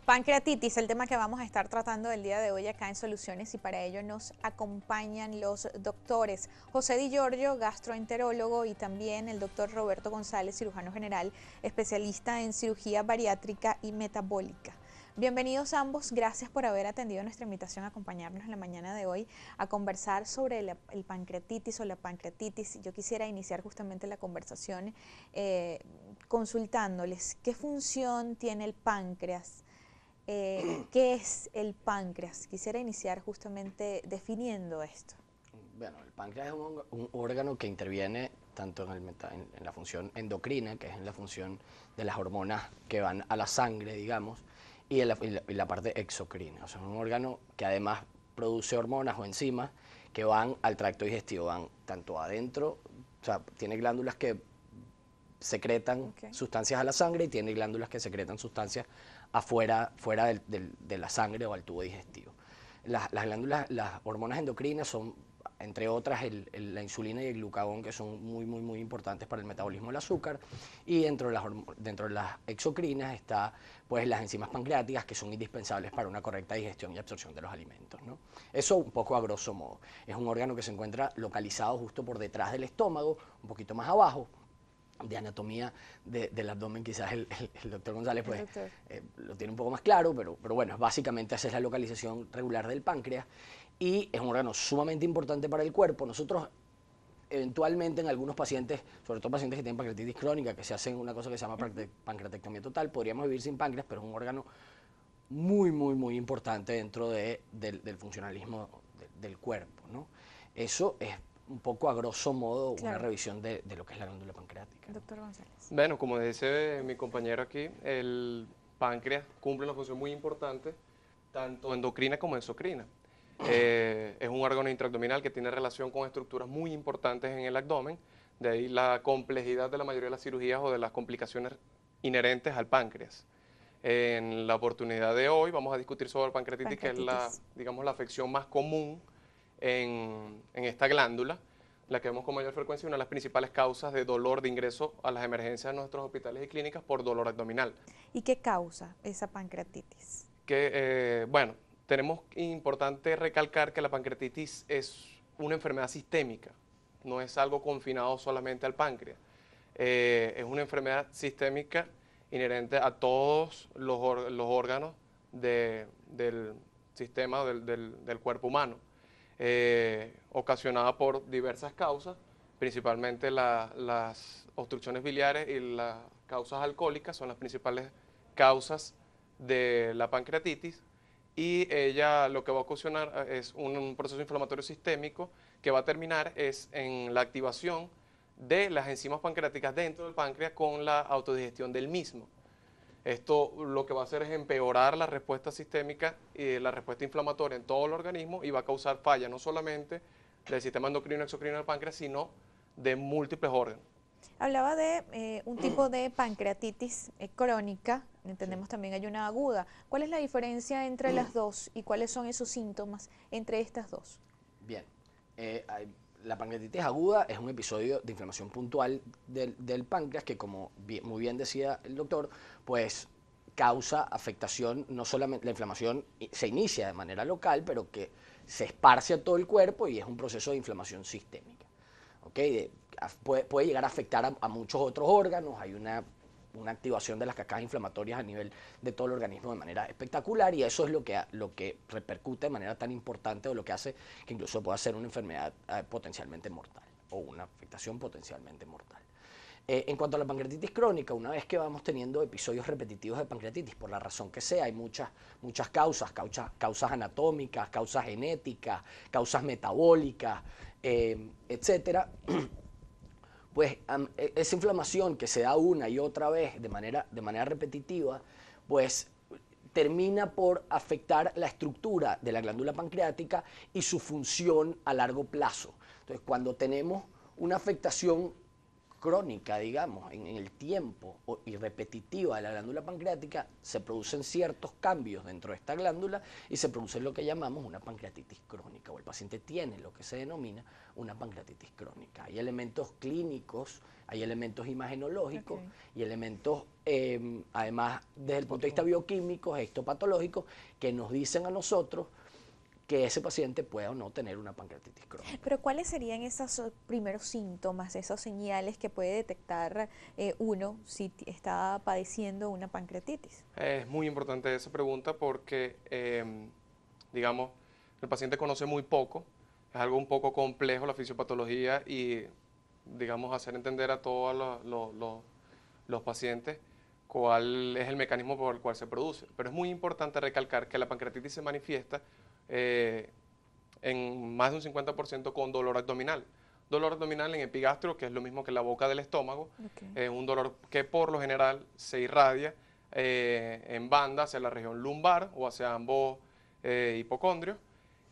Pancreatitis, el tema que vamos a estar tratando el día de hoy acá en Soluciones, y para ello nos acompañan los doctores José Di Giorgio, gastroenterólogo, y también el doctor Roberto González, cirujano general, especialista en cirugía bariátrica y metabólica. Bienvenidos ambos, gracias por haber atendido nuestra invitación a acompañarnos en la mañana de hoy a conversar sobre el pancreatitis o la pancreatitis. Yo quisiera iniciar justamente la conversación consultándoles qué función tiene el páncreas. ¿Qué es el páncreas? Quisiera iniciar justamente definiendo esto. Bueno, el páncreas es un órgano que interviene tanto en la función endocrina, que es en la función de las hormonas que van a la sangre, digamos, y la parte exocrina. O sea, es un órgano que además produce hormonas o enzimas que van al tracto digestivo, van tanto adentro, o sea, tiene glándulas que secretan sustancias a la sangre y tiene glándulas que secretan sustancias fuera de la sangre o al tubo digestivo. Las glándulas, las hormonas endocrinas son, entre otras, la insulina y el glucagón, que son muy importantes para el metabolismo del azúcar, y dentro de las exocrinas está pues las enzimas pancreáticas, que son indispensables para una correcta digestión y absorción de los alimentos, ¿no? Eso un poco a grosso modo. Es un órgano que se encuentra localizado justo por detrás del estómago, un poquito más abajo. De anatomía del abdomen, quizás el doctor González pues, lo tiene un poco más claro, pero bueno, básicamente esa es la localización regular del páncreas y es un órgano sumamente importante para el cuerpo. Nosotros eventualmente en algunos pacientes, sobre todo pacientes que tienen pancreatitis crónica, que se hacen una cosa que se llama pancreatectomía total, podríamos vivir sin páncreas, pero es un órgano muy importante dentro del funcionalismo del cuerpo, ¿no? Eso es un poco a grosso modo una revisión de lo que es la glándula pancreática. Doctor González. Bueno, como dice mi compañero aquí, el páncreas cumple una función muy importante, tanto endocrina como exocrina. Es un órgano intraabdominal que tiene relación con estructuras muy importantes en el abdomen, de ahí la complejidad de la mayoría de las cirugías o de las complicaciones inherentes al páncreas. En la oportunidad de hoy vamos a discutir sobre el pancreatitis, que es la afección más común en esta glándula, la que vemos con mayor frecuencia, una de las principales causas de dolor de ingreso a las emergencias de nuestros hospitales y clínicas por dolor abdominal. ¿Y qué causa esa pancreatitis? Bueno, tenemos importante recalcar que la pancreatitis es una enfermedad sistémica, no es algo confinado solamente al páncreas. Es una enfermedad sistémica inherente a todos los órganos del sistema del cuerpo humano. Ocasionada por diversas causas, principalmente las obstrucciones biliares y las causas alcohólicas son las principales causas de la pancreatitis, y ella lo que va a ocasionar es un proceso inflamatorio sistémico que va a terminar en la activación de las enzimas pancreáticas dentro del páncreas con la autodigestión del mismo. Esto lo que va a hacer es empeorar la respuesta sistémica y la respuesta inflamatoria en todo el organismo, y va a causar falla no solamente del sistema endocrino y exocrino del páncreas, sino de múltiples órganos. Hablaba de un tipo de pancreatitis crónica, entendemos también hay una aguda. ¿Cuál es la diferencia entre las dos y cuáles son esos síntomas entre estas dos? Bien, la pancreatitis aguda es un episodio de inflamación puntual del páncreas que, como muy bien decía el doctor, pues causa afectación. No solamente la inflamación se inicia de manera local, pero que se esparce a todo el cuerpo y es un proceso de inflamación sistémica. ¿Okay? Puede llegar a afectar a muchos otros órganos, hay una activación de las cascadas inflamatorias a nivel de todo el organismo de manera espectacular, y eso es lo que repercute de manera tan importante, o lo que hace que incluso pueda ser una enfermedad potencialmente mortal o una afectación potencialmente mortal. En cuanto a la pancreatitis crónica, una vez que vamos teniendo episodios repetitivos de pancreatitis, por la razón que sea, hay muchas causas anatómicas, causas genéticas, causas metabólicas, etcétera. Pues esa inflamación que se da una y otra vez de manera repetitiva, pues termina por afectar la estructura de la glándula pancreática y su función a largo plazo. Entonces, cuando tenemos una afectación crónica, digamos, en el tiempo y repetitiva de la glándula pancreática, se producen ciertos cambios dentro de esta glándula y se produce lo que llamamos una pancreatitis crónica, o el paciente tiene lo que se denomina una pancreatitis crónica. Hay elementos clínicos, hay elementos imagenológicos y elementos, además, desde el punto de vista bioquímico e histopatológico, que nos dicen a nosotros que ese paciente pueda o no tener una pancreatitis crónica. Pero ¿cuáles serían esos primeros síntomas, esas señales que puede detectar uno si está padeciendo una pancreatitis? Es muy importante esa pregunta porque, digamos, el paciente conoce muy poco, es algo un poco complejo la fisiopatología y, digamos, hacer entender a todos los pacientes cuál es el mecanismo por el cual se produce. Pero es muy importante recalcar que la pancreatitis se manifiesta en más de un 50% con dolor abdominal. Dolor abdominal en epigastrio, que es lo mismo que la boca del estómago, es un dolor que por lo general se irradia en banda hacia la región lumbar o hacia ambos hipocondrios,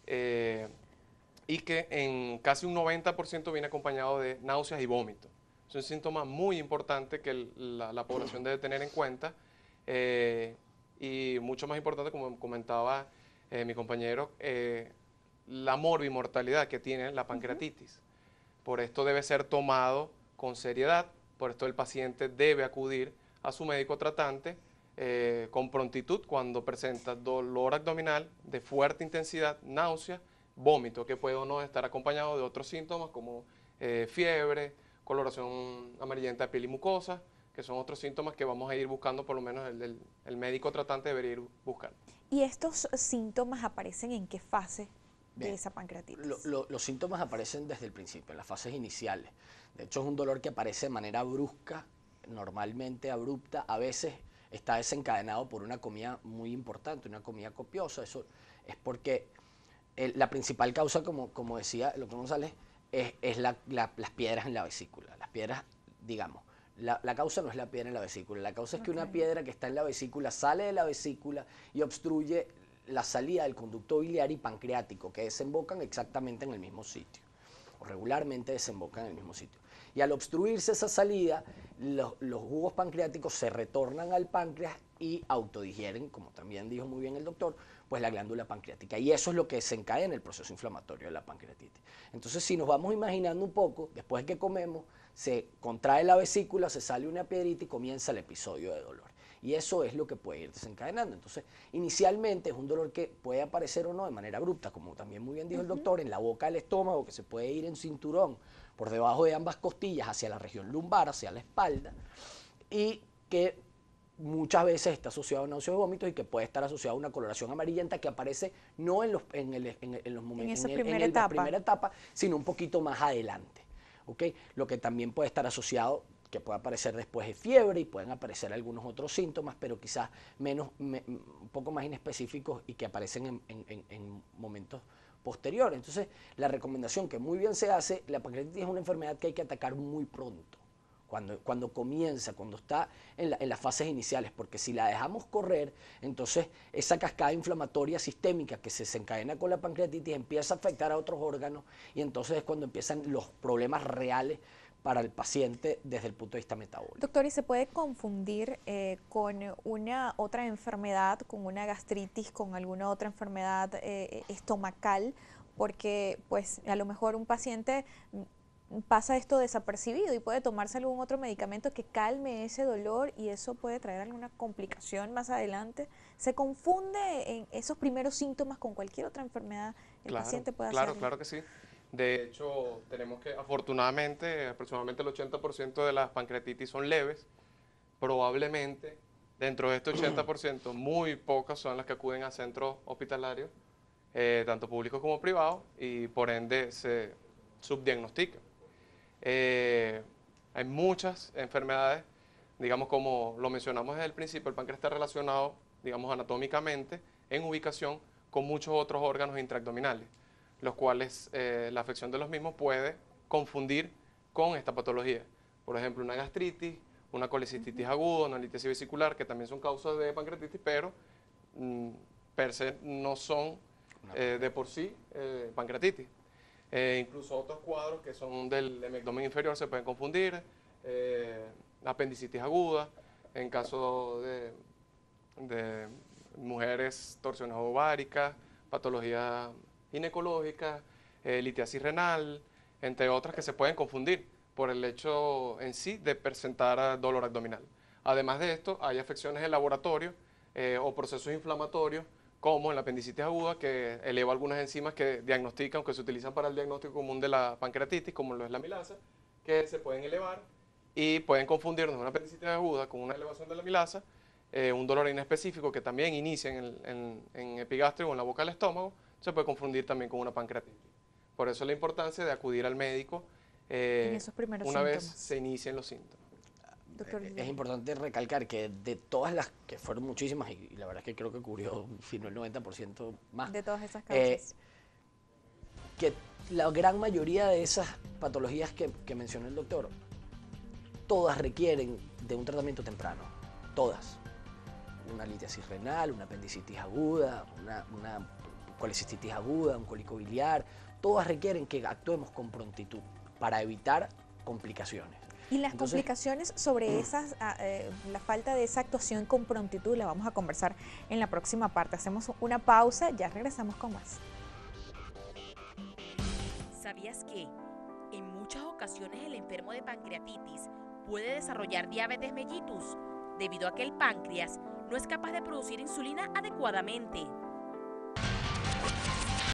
y que en casi un 90% viene acompañado de náuseas y vómitos. Es un síntoma muy importante que la población debe tener en cuenta, y mucho más importante, como comentaba mi compañero, la morbimortalidad que tiene la pancreatitis. Por esto debe ser tomado con seriedad, por esto el paciente debe acudir a su médico tratante con prontitud cuando presenta dolor abdominal de fuerte intensidad, náusea, vómito, que puede o no estar acompañado de otros síntomas como fiebre, coloración amarillenta de piel y mucosa, que son otros síntomas que vamos a ir buscando, por lo menos el médico tratante debería ir buscando. ¿Y estos síntomas aparecen en qué fase de esa pancreatitis? Los síntomas aparecen desde el principio, en las fases iniciales. De hecho, es un dolor que aparece de manera brusca, normalmente abrupta, a veces está desencadenado por una comida muy importante, una comida copiosa. Eso es porque la principal causa, como decía el doctor González, es las piedras en la vesícula. Las piedras, digamos, la causa no es la piedra en la vesícula, la causa es que una piedra que está en la vesícula sale de la vesícula y obstruye la salida del conducto biliar y pancreático, que desembocan exactamente en el mismo sitio, o regularmente desembocan en el mismo sitio. Y al obstruirse esa salida, los jugos pancreáticos se retornan al páncreas y autodigieren, como también dijo muy bien el doctor, pues la glándula pancreática. Y eso es lo que desencadena el proceso inflamatorio de la pancreatitis. Entonces, si nos vamos imaginando un poco, después de que comemos, se contrae la vesícula, se sale una piedrita y comienza el episodio de dolor. Y eso es lo que puede ir desencadenando. Entonces, inicialmente es un dolor que puede aparecer o no de manera abrupta, como también muy bien dijo el doctor, en la boca del estómago, que se puede ir en cinturón, por debajo de ambas costillas, hacia la región lumbar, hacia la espalda, y que muchas veces está asociado a náuseas y vómitos y que puede estar asociado a una coloración amarillenta que aparece no en los momentos, en la primera etapa, sino un poquito más adelante. ¿Okay? Lo que también puede estar asociado, que puede aparecer después de fiebre y pueden aparecer algunos otros síntomas, pero quizás un poco más inespecíficos y que aparecen en momentos posteriores. Entonces, la recomendación que muy bien se hace, la pancreatitis es una enfermedad que hay que atacar muy pronto, cuando comienza, cuando está en las fases iniciales, porque si la dejamos correr, entonces esa cascada inflamatoria sistémica que se desencadena con la pancreatitis empieza a afectar a otros órganos y entonces es cuando empiezan los problemas reales para el paciente desde el punto de vista metabólico. Doctor, ¿y se puede confundir con una otra enfermedad, con una gastritis, con alguna otra enfermedad estomacal? Porque pues a lo mejor un paciente pasa esto desapercibido y puede tomarse algún otro medicamento que calme ese dolor y eso puede traer alguna complicación más adelante. ¿Se confunde en esos primeros síntomas con cualquier otra enfermedad? El paciente puede hacerlo. Claro que sí. De hecho, tenemos que, afortunadamente, aproximadamente el 80% de las pancreatitis son leves. Probablemente, dentro de este 80%, muy pocas son las que acuden a centros hospitalarios, tanto públicos como privados, y por ende se subdiagnostican. Hay muchas enfermedades, digamos, como lo mencionamos desde el principio, el páncreas está relacionado, digamos, anatómicamente, en ubicación, con muchos otros órganos intraabdominales, los cuales la afección de los mismos puede confundir con esta patología. Por ejemplo, una gastritis, una colecistitis aguda, una litiasis vesicular, que también son causas de pancreatitis, pero per se no son de por sí pancreatitis. Incluso otros cuadros que son del abdomen inferior se pueden confundir, apendicitis aguda, en caso de mujeres torsiones ováricas, patologías ginecológicas, litiasis renal, entre otras que se pueden confundir por el hecho en sí de presentar dolor abdominal. Además de esto, hay afecciones de laboratorio o procesos inflamatorios, como en la apendicitis aguda, que eleva algunas enzimas que diagnostican, que se utilizan para el diagnóstico común de la pancreatitis, como lo es la amilasa, que se pueden elevar y pueden confundirnos una apendicitis aguda con una elevación de la amilasa, un dolor inespecífico que también inicia en epigastrio o en la boca del estómago, se puede confundir también con una pancreatitis. Por eso la importancia de acudir al médico en esos primeros una vez síntomas. se inician los síntomas. Doctor Es Guillermo. importante recalcar que de todas las, que fueron muchísimas, y la verdad es que creo que cubrió, si no el 90% más, De todas esas causas. que la gran mayoría de esas patologías que mencionó el doctor, todas requieren de un tratamiento temprano, todas. Una litiasis renal, una apendicitis aguda, una colecistitis aguda, un cólico biliar, todas requieren que actuemos con prontitud para evitar complicaciones. Y las Entonces, complicaciones sobre esas, la falta de esa actuación con prontitud, la vamos a conversar en la próxima parte. Hacemos una pausa, ya regresamos con más. ¿Sabías que en muchas ocasiones el enfermo de pancreatitis puede desarrollar diabetes mellitus debido a que el páncreas no es capaz de producir insulina adecuadamente?